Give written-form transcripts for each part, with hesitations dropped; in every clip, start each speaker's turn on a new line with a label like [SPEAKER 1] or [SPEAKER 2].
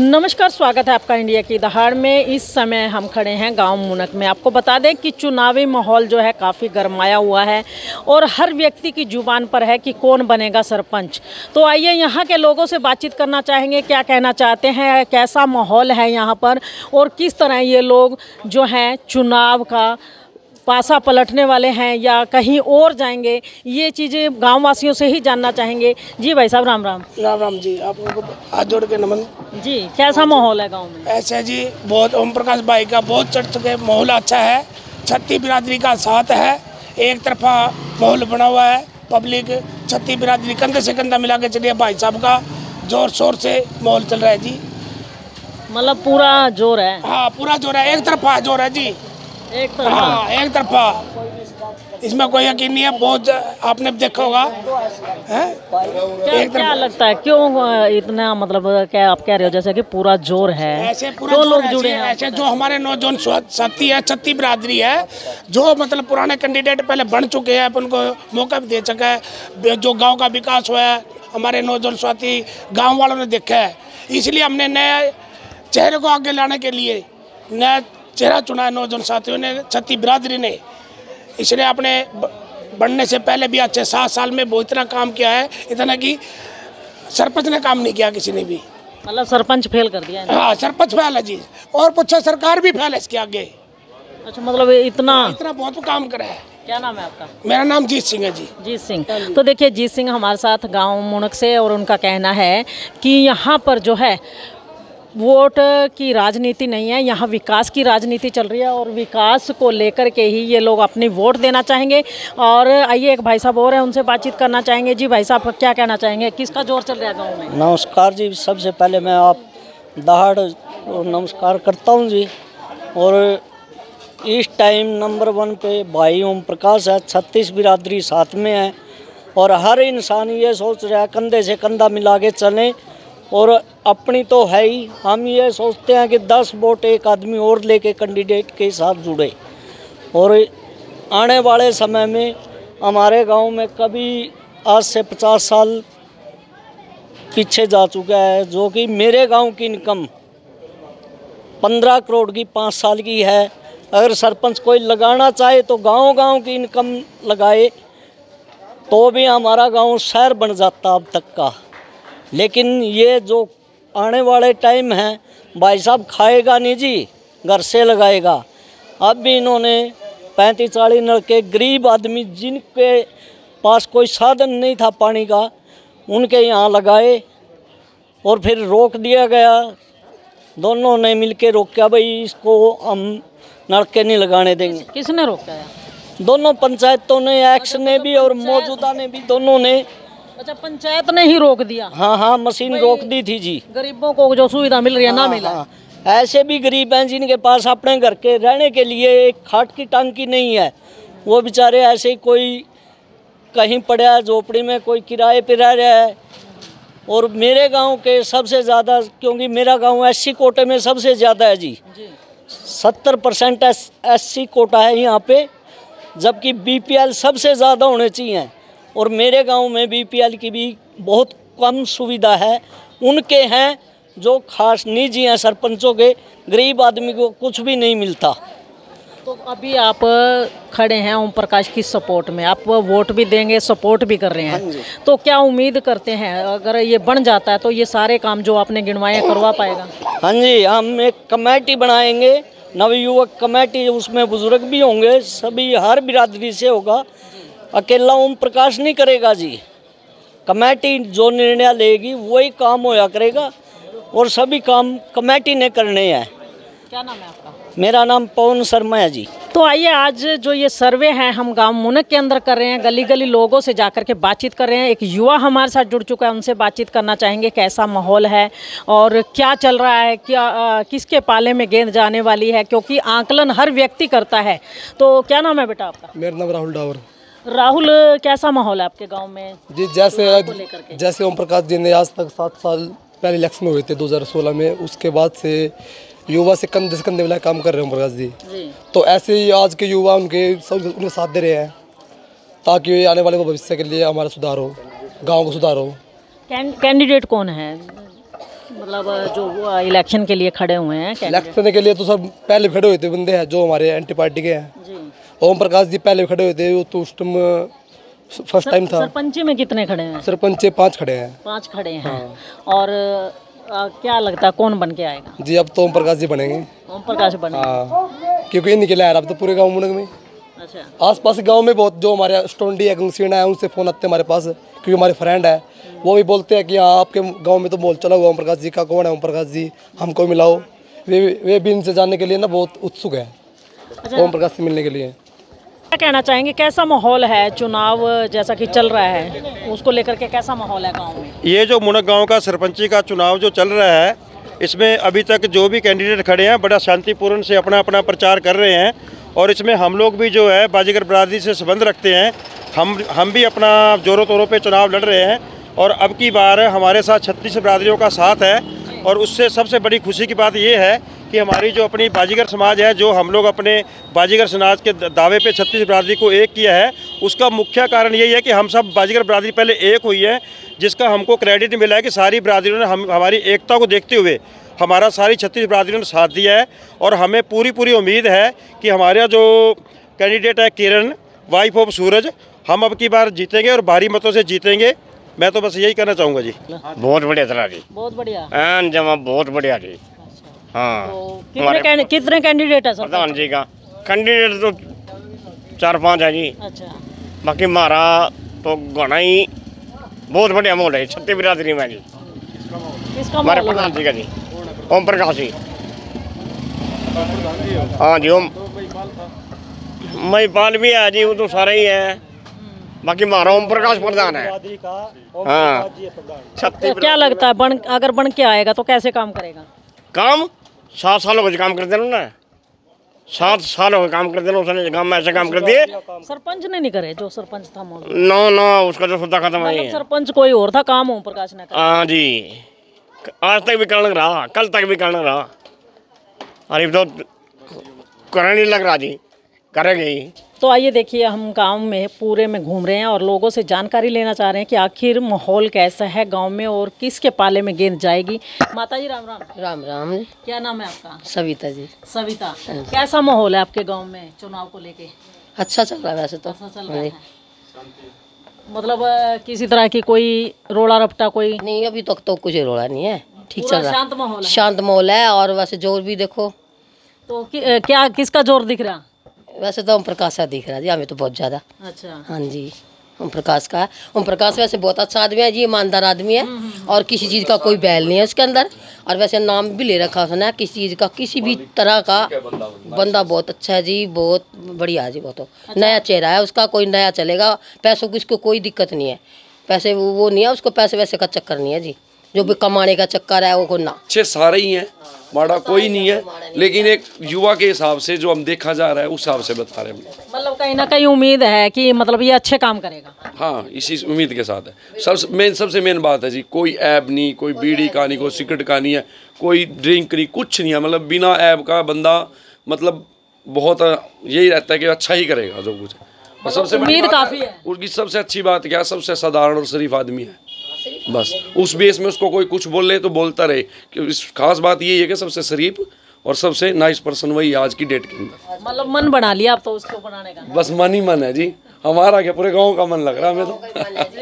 [SPEAKER 1] नमस्कार, स्वागत है आपका इंडिया की दहाड़ में। इस समय हम खड़े हैं गांव मुनक में। आपको बता दें कि चुनावी माहौल जो है काफ़ी गरमाया हुआ है और हर व्यक्ति की जुबान पर है कि कौन बनेगा सरपंच। तो आइए यहाँ के लोगों से बातचीत करना चाहेंगे, क्या कहना चाहते हैं, कैसा माहौल है यहाँ पर और किस तरह ये लोग जो हैं चुनाव का पासा पलटने वाले हैं या कहीं और जाएंगे, ये चीज़ें गाँव वासियों से ही जानना चाहेंगे। जी भाई साहब, राम राम।
[SPEAKER 2] राम राम जी, आपको हाथ जोड़ के नमन।
[SPEAKER 1] जी, कैसा माहौल है गाँव में?
[SPEAKER 2] ऐसे जी बहुत ओम प्रकाश भाई का बहुत चढ़ के माहौल अच्छा है। छत्ती बिरादरी का साथ है, एक तरफा माहौल बना हुआ है। पब्लिक छत्ती बिरादरी कंधे से कंधा मिला के चलिए। भाई साहब का जोर शोर से माहौल चल रहा है जी।
[SPEAKER 1] मतलब पूरा जोर है?
[SPEAKER 2] हाँ, पूरा जोर है, एक तरफा जोर है जी।
[SPEAKER 1] एक तरफा?
[SPEAKER 2] हाँ, एक तरफा, इसमें कोई यकीन नहीं है। बहुत आपने देखा होगा
[SPEAKER 1] क्या लगता है क्यों इतना, मतलब क्या आप कह रहे हो जैसे कि पूरा जोर है,
[SPEAKER 2] ऐसे पूरा
[SPEAKER 1] क्यों
[SPEAKER 2] जोर
[SPEAKER 1] लोग जुड़े हैं?
[SPEAKER 2] ऐसे जो हमारे नौजवान साथी है, छत्ती बिरादरी है, जो मतलब पुराने कैंडिडेट पहले बन चुके हैं, अपन को मौका भी दे चुका है। जो गांव का विकास हुआ है, हमारे नौजवान साथी गांव वालों ने देखा है, इसलिए हमने नए चेहरे को आगे लाने के लिए नया चेहरा चुना है नौजवान साथियों ने, छत्ती बिरादरी ने। इसलिए अपने बनने से पहले भी अच्छे 7 साल में बहुत इतना काम किया है, इतना कि सरपंच ने काम नहीं किया किसी ने भी।
[SPEAKER 1] मतलब सरपंच फेल कर दिया है?
[SPEAKER 2] हाँ, सरपंच फेल है जी, और कुछ सरकार भी फेल है इसके आगे।
[SPEAKER 1] अच्छा, मतलब इतना
[SPEAKER 2] बहुत काम करा है।
[SPEAKER 1] क्या नाम है आपका?
[SPEAKER 2] मेरा नाम जीत सिंह है जी।
[SPEAKER 1] जीत सिंह। तो देखिए, जीत सिंह हमारे साथ गांव मुनक से, और उनका कहना है कि यहाँ पर जो है वोट की राजनीति नहीं है, यहाँ विकास की राजनीति चल रही है और विकास को लेकर के ही ये लोग अपनी वोट देना चाहेंगे। और आइए, एक भाई साहब और हैं, उनसे बातचीत करना चाहेंगे। जी भाई साहब, क्या कहना चाहेंगे, किसका जोर चल रहा है गांव में?
[SPEAKER 3] नमस्कार जी, सबसे पहले मैं आप दहाड़ नमस्कार करता हूं जी। और इस टाइम नंबर 1 पे भाई ओम प्रकाश है, 36 बिरादरी साथ में है और हर इंसान ये सोच रहा है कंधे से कंधा मिला के चलें। और अपनी तो है ही, हम ये सोचते हैं कि 10 वोट एक आदमी और लेके कैंडिडेट के साथ जुड़े। और आने वाले समय में हमारे गांव में कभी आज से 50 साल पीछे जा चुका है, जो कि मेरे गांव की इनकम 15 करोड़ की 5 साल की है। अगर सरपंच कोई लगाना चाहे तो गांव-गांव की इनकम लगाए तो भी हमारा गांव शहर बन जाता अब तक का। लेकिन ये जो आने वाले टाइम है, भाई साहब खाएगा नहीं जी, घर से लगाएगा। अब भी इन्होंने 35-40 नलके गरीब आदमी जिनके पास कोई साधन नहीं था पानी का, उनके यहाँ लगाए और फिर रोक दिया गया। दोनों ने मिलके रोका, भाई इसको हम नलके नहीं लगाने देंगे।
[SPEAKER 1] किसने रोका है?
[SPEAKER 3] दोनों पंचायतों ने, एक्स ने भी और मौजूदा ने भी, दोनों ने।
[SPEAKER 1] अच्छा, पंचायत ने ही रोक दिया?
[SPEAKER 3] हाँ, मशीन रोक दी थी जी।
[SPEAKER 1] गरीबों को जो सुविधा मिल रही है ना मिला?
[SPEAKER 3] हाँ, ऐसे भी गरीब हैं जिनके पास अपने घर के रहने के लिए एक खाट की टांकी नहीं है, वो बेचारे ऐसे ही कोई कहीं पड़ा है झोपड़ी में, कोई किराए पे रह रहा है। और मेरे गांव के सबसे ज़्यादा, क्योंकि मेरा गांव SC कोटे में सबसे ज़्यादा है जी, 70% SC कोटा है यहाँ पे, जबकि BPL सबसे ज़्यादा होने चाहिए। और मेरे गांव में BPL की भी बहुत कम सुविधा है। उनके हैं जो खास निजी हैं सरपंचों के, गरीब आदमी को कुछ भी नहीं मिलता।
[SPEAKER 1] तो अभी आप खड़े हैं ओम प्रकाश की सपोर्ट में, आप वोट भी देंगे, सपोर्ट भी कर रहे हैं, तो क्या उम्मीद करते हैं अगर ये बन जाता है तो ये सारे काम जो आपने गिनवाए करवा पाएगा?
[SPEAKER 3] हाँ जी, हम एक कमेटी बनाएंगे, नवयुवक कमेटी, उसमें बुजुर्ग भी होंगे, सभी हर बिरादरी से होगा। अकेला ओम प्रकाश नहीं करेगा जी, कमेटी जो निर्णय लेगी वही काम होया करेगा और सभी काम कमेटी ने करने हैं।
[SPEAKER 1] क्या नाम है आपका?
[SPEAKER 3] मेरा नाम पवन शर्मा है जी।
[SPEAKER 1] तो आइए, आज जो ये सर्वे है हम गांव मुनक के अंदर कर रहे हैं, गली गली लोगों से जाकर के बातचीत कर रहे हैं। एक युवा हमारे साथ जुड़ चुका है, उनसे बातचीत करना चाहेंगे कैसा माहौल है और क्या चल रहा है, क्या किसके पाले में गेंद जाने वाली है, क्योंकि आंकलन हर व्यक्ति करता है। तो क्या नाम है बेटा आपका?
[SPEAKER 4] मेरा नाम राहुल डावर।
[SPEAKER 1] राहुल, कैसा माहौल है आपके गाँव में
[SPEAKER 4] जी? जैसे ओम प्रकाश जी ने आज तक 7 साल पहले इलेक्शन हुए थे 2016 में, उसके बाद से युवा से कंधे मिला काम कर रहे हैं ओम प्रकाश जी। तो ऐसे ही आज के युवा उनके साथ दे रहे हैं, ताकि आने वाले भविष्य के लिए हमारा सुधार हो, गांव को सुधार हो।
[SPEAKER 1] कैंडिडेट कौन है? मतलब जो इलेक्शन के लिए खड़े हुए हैं कैंडिडेट?
[SPEAKER 4] इलेक्शन के लिए तो सब पहले खड़े हुए थे बंदे हैं जो हमारे एंटी पार्टी के हैं।
[SPEAKER 1] जी।
[SPEAKER 4] ओम प्रकाश जी पहले खड़े हुए थे, वो तो उस टाइम फर्स्ट टाइम था।
[SPEAKER 1] सरपंची में कितने खड़े हैं?
[SPEAKER 4] सरपंच 5 खड़े हैं।
[SPEAKER 1] 5 खड़े हैं। और क्या लगता है कौन बन के आएगा?
[SPEAKER 4] जी अब तो ओम प्रकाश जी बनेंगे।
[SPEAKER 1] ओम प्रकाश बनेंगे।
[SPEAKER 4] हाँ, क्योंकि इन्हीं के लिए अब तो पूरे गाँव मुनक में,
[SPEAKER 1] अच्छा।
[SPEAKER 4] आसपास गांव में बहुत जो हमारे स्टोंडी है, गंगसीना है, उनसे फ़ोन आते हैं हमारे पास, क्योंकि हमारे फ्रेंड है, वो भी बोलते हैं कि हाँ आपके गांव में तो बोल चला हुआ ओम प्रकाश जी का, कौन है ओम प्रकाश जी, हमको मिलाओ। वे भी इनसे जानने के लिए ना बहुत उत्सुक है,
[SPEAKER 1] अच्छा,
[SPEAKER 4] ओम प्रकाश से मिलने के लिए।
[SPEAKER 1] क्या कहना चाहेंगे, कैसा माहौल है? चुनाव जैसा कि चल रहा है उसको लेकर के कैसा माहौल है गाँव में?
[SPEAKER 5] ये जो मुनक गांव का सरपंची का चुनाव जो चल रहा है, इसमें अभी तक जो भी कैंडिडेट खड़े हैं बड़ा शांतिपूर्ण से अपना अपना प्रचार कर रहे हैं। और इसमें हम लोग भी जो है बाजीगर बरादरी से संबंध रखते हैं, हम भी अपना जोरों तोरों पे चुनाव लड़ रहे हैं। और अब की बार हमारे साथ 36 बरादरियों का साथ है। और उससे सबसे बड़ी खुशी की बात ये है कि हमारी जो अपनी बाजीगर समाज है, जो हम लोग अपने बाजीगर समाज के दावे पे 36 बरादरी को एक किया है, उसका मुख्य कारण यही है कि हम सब बाजीगर बरादरी पहले एक हुई है, जिसका हमको क्रेडिट मिला है कि सारी बरादरियों ने हमारी एकता को देखते हुए हमारा सारी 36 बरादरियों ने साथ दिया है। और हमें पूरी उम्मीद है कि हमारा जो कैंडिडेट है किरण, वाइफ ऑफ सूरज, हम अब की बार जीतेंगे और भारी मतों से जीतेंगे। मैं तो बस यही कहना चाहूँगा जी।
[SPEAKER 6] बहुत बढ़िया तरह जी,
[SPEAKER 1] बहुत बढ़िया।
[SPEAKER 6] एन जमा बहुत बढ़िया जी।
[SPEAKER 1] अच्छा।
[SPEAKER 6] हाँ,
[SPEAKER 1] तो कितने कैंडिडेट है सर?
[SPEAKER 6] प्रधान जी का कैंडिडेट तो 4-5 है जी।
[SPEAKER 1] अच्छा।
[SPEAKER 6] बाकी हमारा तो घना ही बहुत बढ़िया माहौल है 36 बिरादरी में जी।
[SPEAKER 1] किसका
[SPEAKER 6] हमारे
[SPEAKER 1] माहौल
[SPEAKER 6] प्रधान
[SPEAKER 1] है?
[SPEAKER 6] जी का जी, ओम प्रकाश जी। हाँ जी, ओम महिपाल भी है जी, वो तो सारे ही है। बाकी हमारा ओम प्रकाश प्रधान है। हाँ,
[SPEAKER 1] तो क्या लगता है अगर बन के आएगा तो कैसे काम करेगा?
[SPEAKER 6] काम 7 साल हो गए काम करते ना, 7 साल हो गए काम करते ना, उसने काम में ऐसे काम कर दिए।
[SPEAKER 1] सरपंच ने नहीं करे, जो सरपंच था मौजूद?
[SPEAKER 6] नो उसका तो सुधा खत्म है।
[SPEAKER 1] मतलब सरपंच कोई और था, काम ओम प्रकाश ने करा।
[SPEAKER 6] हाँ जी, आज तक भी करने रहा, कल तक भी करने रहा। अरे तो करने नहीं लग रहा जी, करेंगे ही।
[SPEAKER 1] तो आइए देखिए, हम गांव में पूरे में घूम रहे हैं और लोगों से जानकारी लेना चाह रहे हैं कि आखिर माहौल कैसा है गांव में और किसके पाले में गेंद जाएगी। माता जी राम राम।
[SPEAKER 7] राम राम जी।
[SPEAKER 1] क्या नाम है आपका?
[SPEAKER 7] सविता जी।
[SPEAKER 1] सविता। कैसा माहौल है आपके गांव में चुनाव को लेके?
[SPEAKER 7] अच्छा चल रहा है वैसे तो।
[SPEAKER 1] अच्छा चल रहा है। मतलब किसी तरह की कोई रोड़ा रपटा कोई
[SPEAKER 7] नहीं, अभी तक तो कुछ रोड़ा नहीं है, ठीक चल रहा है,
[SPEAKER 1] शांत माहौल है।
[SPEAKER 7] शांत माहौल है। और वैसे जोर भी देखो
[SPEAKER 1] तो क्या किसका जोर दिख रहा?
[SPEAKER 7] वैसे तो ओम प्रकाश का दिख रहा है जी हमें तो बहुत ज़्यादा।
[SPEAKER 1] अच्छा।
[SPEAKER 7] हाँ जी, ओम प्रकाश का। ओम प्रकाश वैसे बहुत अच्छा आदमी है जी, ईमानदार आदमी है और किसी चीज़ का कोई बैल नहीं है उसके अंदर। और वैसे नाम भी ले रखा उसने किसी चीज़ का, किसी भी तरह का बंदा बहुत अच्छा है जी, बहुत बढ़िया है जी। वो तो नया चेहरा है उसका, कोई नया चलेगा। पैसों की उसको कोई दिक्कत नहीं है, पैसे वो नहीं है उसको, पैसे वैसे का चक्कर नहीं है जी, जो भी कमाने का चक्कर है वो को ना।
[SPEAKER 8] अच्छे सारे ही हैं, माड़ा कोई नहीं है, लेकिन एक युवा के हिसाब से जो हम देखा जा रहा है उस हिसाब से बता रहे हैं।
[SPEAKER 1] मतलब कहीं ना कहीं उम्मीद है कि मतलब ये अच्छे काम करेगा।
[SPEAKER 8] हाँ, इसी उम्मीद के साथ है। सबसे मेन बात है जी, कोई ऐब नहीं, कोई बीड़ी का नहीं, कोई सिगरेट का नहीं है, कोई ड्रिंक नहीं, कुछ नहीं है। मतलब बिना ऐब का बंदा, मतलब बहुत यही रहता है कि अच्छा ही करेगा जो कुछ। और सबसे
[SPEAKER 1] उम्मीद काफी है।
[SPEAKER 8] उसकी सबसे अच्छी बात क्या है, सबसे साधारण और शरीफ आदमी है। बस उस बेस में उसको कोई कुछ बोले तो बोलता रहे, कि इस खास बात यही है कि सबसे शरीफ और सबसे नाइस पर्सन वही आज की डेट के अंदर।
[SPEAKER 1] मतलब मन बना लिया अब तो उसको बनाने का?
[SPEAKER 8] बस मन ही मन है जी, हमारा क्या पूरे गांव का मन लग रहा है हमें तो।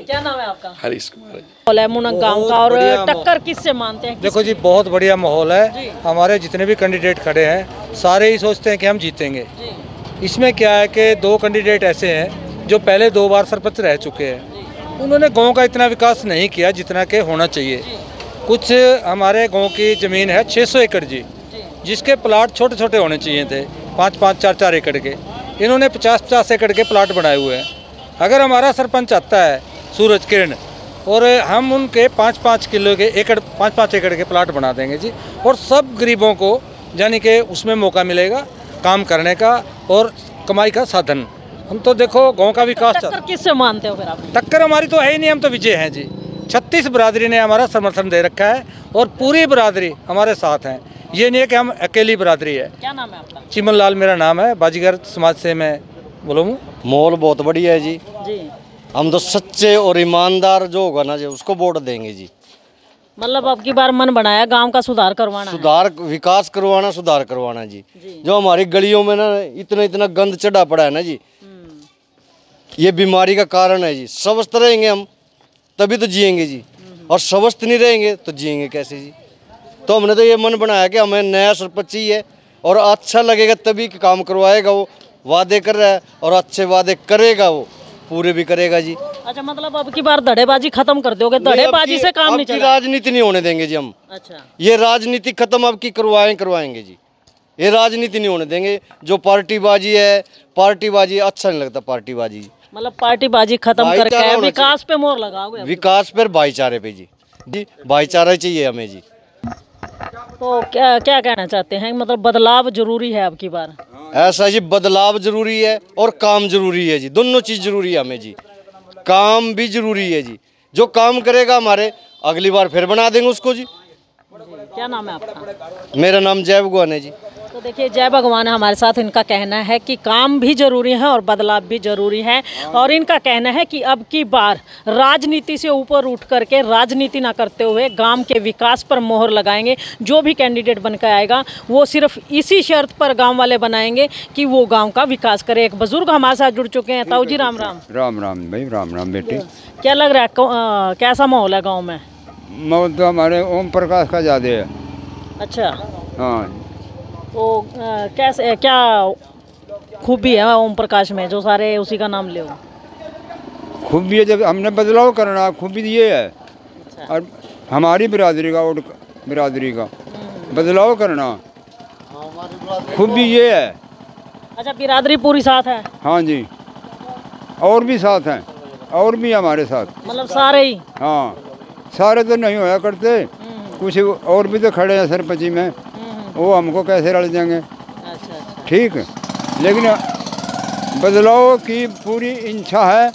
[SPEAKER 1] क्या नाम है आपका?
[SPEAKER 8] हरीश कुमार है।
[SPEAKER 1] माहौल है मुनक गांव का, और टक्कर किससे मानते हैं?
[SPEAKER 9] देखो जी, बहुत बढ़िया माहौल है। हमारे जितने भी कैंडिडेट खड़े हैं सारे ही सोचते हैं कि हम जीतेंगे। इसमें क्या है कि 2 कैंडिडेट ऐसे हैं जो पहले 2 बार सरपंच रह चुके हैं। उन्होंने गांव का इतना विकास नहीं किया जितना कि होना चाहिए। कुछ हमारे गांव की ज़मीन है 600 एकड़ जी, जिसके प्लाट छोटे छोटे होने चाहिए थे, 5-5, 4-4 एकड़ के। इन्होंने 50-50 एकड़ के प्लाट बनाए हुए हैं। अगर हमारा सरपंच आता है सूरज किरण, और हम उनके 5-5 किलो के एकड़ 5-5 एकड़ के प्लाट बना देंगे जी, और सब गरीबों को यानी कि उसमें मौका मिलेगा काम करने का और कमाई का साधन। हम तो देखो गांव का विकास।
[SPEAKER 1] टक्कर किससे मानते हो फिर आप?
[SPEAKER 9] टक्कर हमारी तो है ही नहीं, हम तो विजय हैं जी। 36 बरादरी ने हमारा समर्थन दे रखा है और पूरी बरादरी हमारे साथ हैं। ये नहीं है कि हम अकेली बरादरी है।
[SPEAKER 1] क्या नाम है आपका?
[SPEAKER 9] चिमन लाल मेरा नाम है, बाजीगर समाज से मैं बोलूँ।
[SPEAKER 3] माहौल बहुत बढ़िया है जी।
[SPEAKER 1] जी।
[SPEAKER 3] हम तो सच्चे और ईमानदार जो होगा ना जी उसको वोट देंगे जी।
[SPEAKER 1] मतलब अब की बार मन बनाया गांव का सुधार करवाना है।
[SPEAKER 10] सुधार, विकास करवाना, सुधार करवाना जी। जो हमारी गलियों में ना इतना इतना गंद चढ़ा पड़ा है ना जी, ये बीमारी का कारण है जी। स्वस्थ रहेंगे हम तभी तो जिएंगे जी, और स्वस्थ नहीं रहेंगे तो जिएंगे कैसे जी। तो हमने तो ये मन बनाया कि हमें नया सरपंच ही है और अच्छा लगेगा तभी काम करवाएगा। वो वादे कर रहा है और अच्छे वादे करेगा, वो पूरे भी करेगा जी।
[SPEAKER 1] अच्छा, मतलब अब की बार धड़ेबाजी खत्म कर दोगे? धड़ेबाजी से काम नहीं चलेगा।
[SPEAKER 10] राजनीति नहीं होने देंगे जी हम।
[SPEAKER 1] अच्छा,
[SPEAKER 10] ये राजनीति खत्म अब की करवाएंगे जी। ये राजनीति नहीं होने देंगे। जो पार्टीबाजी है, पार्टीबाजी अच्छा नहीं लगता। पार्टीबाजी
[SPEAKER 1] मतलब पार्टीबाजी खत्म करके विकास पे मोहर लगाओगे?
[SPEAKER 10] विकास पर, भाईचारे पे जी। जी भाईचारा चाहिए हमें जी।
[SPEAKER 1] तो क्या क्या कहना चाहते हैं? मतलब बदलाव जरूरी है अब की बार?
[SPEAKER 10] ऐसा जी, बदलाव जरूरी है और काम जरूरी है जी। दोनों चीज जरूरी है हमें जी। काम भी जरूरी है जी। जो काम करेगा हमारे, अगली बार फिर बना देंगे उसको जी।
[SPEAKER 1] क्या नाम है आपका?
[SPEAKER 10] मेरा नाम जय भगवान है जी।
[SPEAKER 1] तो देखिए, जय भगवान है हमारे साथ। इनका कहना है कि काम भी जरूरी है और बदलाव भी जरूरी है, और इनका कहना है कि अब की बार राजनीति से ऊपर उठ करके, राजनीति ना करते हुए गांव के विकास पर मोहर लगाएंगे। जो भी कैंडिडेट बनकर आएगा वो सिर्फ इसी शर्त पर गांव वाले बनाएंगे कि वो गांव का विकास करे। एक बुजुर्ग हमारे साथ जुड़ चुके हैं। ताऊ जी राम राम।
[SPEAKER 11] राम राम भाई, राम राम बेटे।
[SPEAKER 1] क्या लग रहा है, कैसा माहौल है गाँव में?
[SPEAKER 11] माहौल तो हमारे ओम प्रकाश का ज़्यादा है।
[SPEAKER 1] अच्छा,
[SPEAKER 11] हाँ।
[SPEAKER 1] तो कैसे, क्या खूबी है ओम प्रकाश में जो सारे उसी का नाम ले?
[SPEAKER 11] खूबी है, जब हमने बदलाव करना, खूबी ये है।
[SPEAKER 1] अच्छा।
[SPEAKER 11] और हमारी बिरादरी का और बिरादरी का बदलाव करना, खूबी ये है।
[SPEAKER 1] अच्छा, बिरादरी पूरी साथ है?
[SPEAKER 11] हाँ जी, और भी साथ हैं, और भी हमारे साथ,
[SPEAKER 1] मतलब सारे ही?
[SPEAKER 11] हाँ, सारे तो नहीं होया करते, कुछ और भी तो खड़े हैं सरपंची में, वो हमको कैसे रल जाएंगे।
[SPEAKER 1] अच्छा।
[SPEAKER 11] ठीक, लेकिन बदलाव की पूरी इच्छा है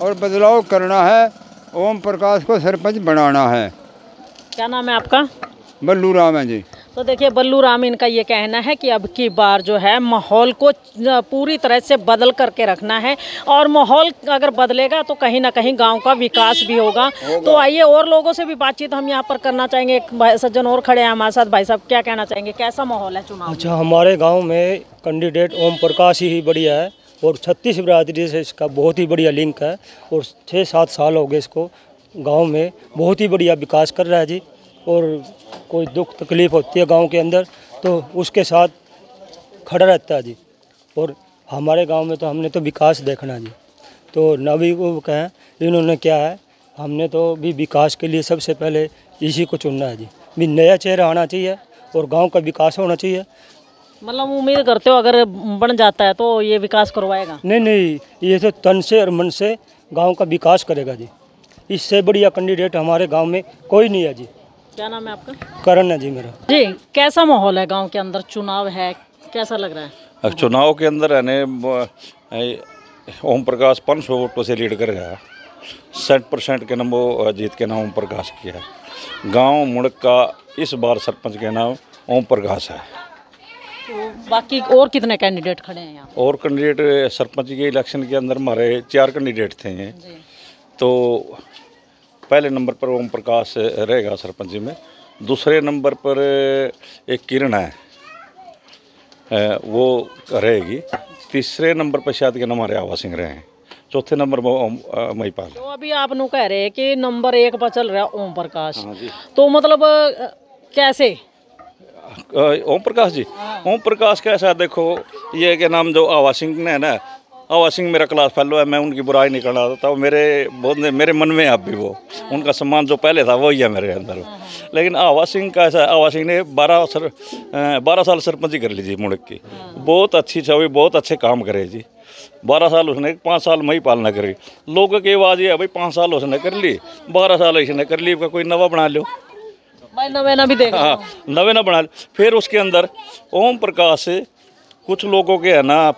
[SPEAKER 11] और बदलाव करना है। ओम प्रकाश को सरपंच बनाना है।
[SPEAKER 1] क्या नाम है आपका?
[SPEAKER 11] बल्लू राम है जी।
[SPEAKER 1] तो देखिए, बल्लू राम, इनका ये कहना है कि अब की बार जो है माहौल को पूरी तरह से बदल करके रखना है, और माहौल अगर बदलेगा तो कहीं ना कहीं गांव का विकास भी होगा। तो आइए और लोगों से भी बातचीत हम यहाँ पर करना चाहेंगे। एक सज्जन और खड़े हैं हमारे साथ। भाई साहब, क्या कहना चाहेंगे, कैसा माहौल है चुनाव?
[SPEAKER 3] अच्छा, हमारे गांव में कैंडिडेट ओम प्रकाश ही बढ़िया है, और 36 बिरादरी से इसका बहुत ही बढ़िया लिंक है, और 6-7 साल हो गए इसको गांव में बहुत ही बढ़िया विकास कर रहा है जी। और कोई दुख तकलीफ़ होती है गांव के अंदर तो उसके साथ खड़ा रहता है जी। और हमारे गांव में तो हमने तो विकास देखना जी। तो नवी को कहें, इन्होंने क्या है, हमने तो भी विकास के लिए सबसे पहले इसी को चुनना है जी। भी नया चेहरा आना चाहिए और गांव का विकास होना चाहिए।
[SPEAKER 1] मतलब उम्मीद करते हो अगर बन जाता है तो ये विकास करवाएगा?
[SPEAKER 3] नहीं, ये तो तन से और मन से गांव का विकास करेगा जी। इससे बढ़िया कैंडिडेट हमारे गांव में कोई नहीं है जी।
[SPEAKER 1] क्या नाम है आपका?
[SPEAKER 3] करण है जी मेरा।
[SPEAKER 1] जी, कैसा माहौल है गांव के अंदर? चुनाव है, कैसा लग रहा है?
[SPEAKER 12] चुनाव के अंदर है ओम प्रकाश 500 वोटों से लीड कर रहा है। 60% के नंबर जीत के नाम ओम प्रकाश किया है। गांव मुड़क का इस बार सरपंच के नाम ओम प्रकाश है।
[SPEAKER 1] तो बाकी और कितने कैंडिडेट खड़े हैं यहाँ?
[SPEAKER 12] और कैंडिडेट सरपंच के इलेक्शन के अंदर हमारे 4 कैंडिडेट थे। तो पहले नंबर पर ओम प्रकाश रहेगा सरपंच में। दूसरे नंबर पर एक किरण है, वो रहेगी। तीसरे नंबर पर शायद के हमारे आवा सिंह रहे हैं। चौथे नंबर पर महिपाल।
[SPEAKER 1] तो अभी आप नु कह रहे हैं कि नंबर 1 पर चल रहा है ओम प्रकाश।
[SPEAKER 12] हाँ जी।
[SPEAKER 1] तो मतलब कैसे?
[SPEAKER 12] ओम प्रकाश जी, ओम प्रकाश कैसा है, देखो ये के नाम जो आवा सिंह ने ना, आवा सिंह मेरा क्लास फेलो है, मैं उनकी बुराई नहीं करना चाहता। मेरे मन में अब भी वो उनका सम्मान जो पहले था वही है मेरे अंदर। लेकिन आवा सिंह का ऐसा, आवा सिंह ने 12 साल सरपंची कर ली जी मुड़क की। बहुत अच्छी छवि, बहुत अच्छे काम करे जी। 12 साल उसने, 5 साल मई पालना करी। लोगों की आवाज़ ये है भाई 5 साल उसने कर ली, 12 साल इसने कर ली, कोई नवा बना लो
[SPEAKER 1] भाई, नवे ना भी देगा।
[SPEAKER 12] हाँ, नवे ना बना लो। फिर उसके अंदर ओम प्रकाश से कुछ लोगों के है ना,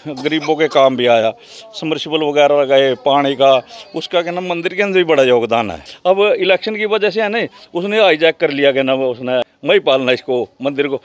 [SPEAKER 12] गरीबों के काम भी आया। सबमर्सिबल वगैरह लगाए पानी का, उसका क्या ना मंदिर के अंदर भी बड़ा योगदान है। अब इलेक्शन की वजह से है ना, उसने हाईजैक कर लिया क्या ना, उसने मई पालना इसको मंदिर को।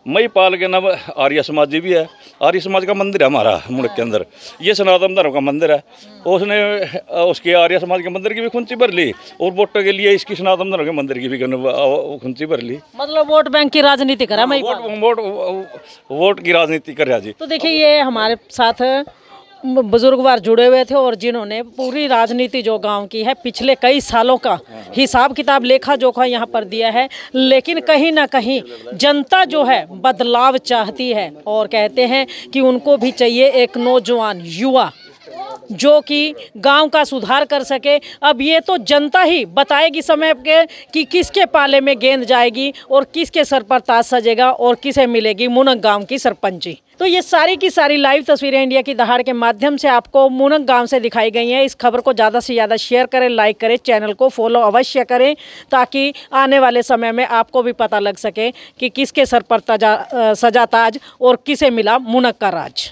[SPEAKER 12] मईपाल के नाम आर्य समाज जी भी है। आर्य समाज का मंदिर है हमारा मुल्क के अंदर, ये सनातन धर्म का मंदिर है। उसने उसके आर्य समाज के मंदिर की भी खुंची भर ली और वोटों के लिए इसकी सनातन धर्म के मंदिर की भी खुंची भर ली।
[SPEAKER 1] मतलब वोट बैंक की राजनीति करा
[SPEAKER 12] वोट की राजनीति कर रहा जी।
[SPEAKER 1] तो देखिए ये हमारे साथ बुजुर्गवार जुड़े हुए थे और जिन्होंने पूरी राजनीति जो गांव की है पिछले कई सालों का हिसाब किताब लेखा जोखा यहाँ पर दिया है। लेकिन कहीं ना कहीं जनता जो है बदलाव चाहती है और कहते हैं कि उनको भी चाहिए एक नौजवान युवा जो कि गांव का सुधार कर सके। अब ये तो जनता ही बताएगी समय के कि किसके पाले में गेंद जाएगी और किसके सर पर ताज सजेगा और किसे मिलेगी मुनक गांव की सरपंची। तो ये सारी की सारी लाइव तस्वीरें इंडिया की दहाड़ के माध्यम से आपको मुनक गांव से दिखाई गई हैं। इस खबर को ज़्यादा से ज़्यादा शेयर करें, लाइक करें, चैनल को फॉलो अवश्य करें ताकि आने वाले समय में आपको भी पता लग सके कि किसके सर पर सजा ताज और किसे मिला मुनक का राज।